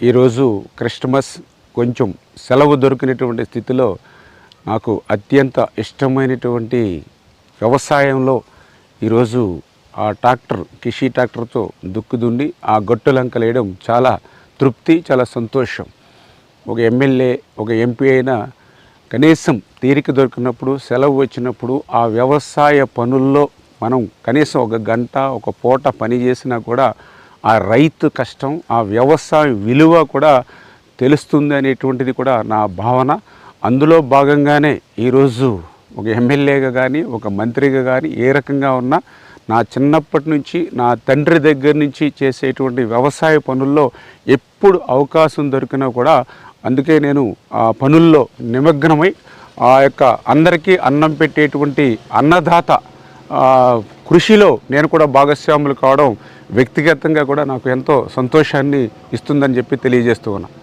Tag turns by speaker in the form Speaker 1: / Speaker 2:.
Speaker 1: ఈరోజు క్రిస్టమస్ కొంచెం సెలవు దొరికినటువంటి స్థితిలో నాకు అత్యంత ఇష్టమైనటువంటి వ్యవసాయంలో ఈరోజు ఆ ట్రాక్టర్ కిషి ట్రాక్టర్తో దుక్కి ఆ గొట్టులంకలు వేయడం చాలా తృప్తి, చాలా సంతోషం. ఒక ఎమ్మెల్యే, ఒక ఎంపీ అయినా కనీసం తీరిక దొరికినప్పుడు, సెలవు వచ్చినప్పుడు ఆ వ్యవసాయ పనుల్లో మనం కనీసం ఒక గంట, ఒక పూట పని చేసినా కూడా ఆ రైతు కష్టం, ఆ వ్యవసాయ విలువ కూడా తెలుస్తుంది అనేటువంటిది కూడా నా భావన. అందులో భాగంగానే ఈరోజు ఒక ఎమ్మెల్యేగా కానీ, ఒక మంత్రిగా కానీ ఏ రకంగా ఉన్నా నా చిన్నప్పటి నుంచి నా తండ్రి దగ్గర నుంచి చేసేటువంటి వ్యవసాయ పనుల్లో ఎప్పుడు అవకాశం దొరికినా కూడా అందుకే నేను ఆ పనుల్లో నిమగ్నమై ఆ యొక్క అందరికీ అన్నం పెట్టేటువంటి అన్నదాత కృషిలో నేను కూడా భాగస్వాములు కావడం వ్యక్తిగతంగా కూడా నాకు ఎంతో సంతోషాన్ని ఇస్తుందని చెప్పి తెలియజేస్తూ ఉన్నాను.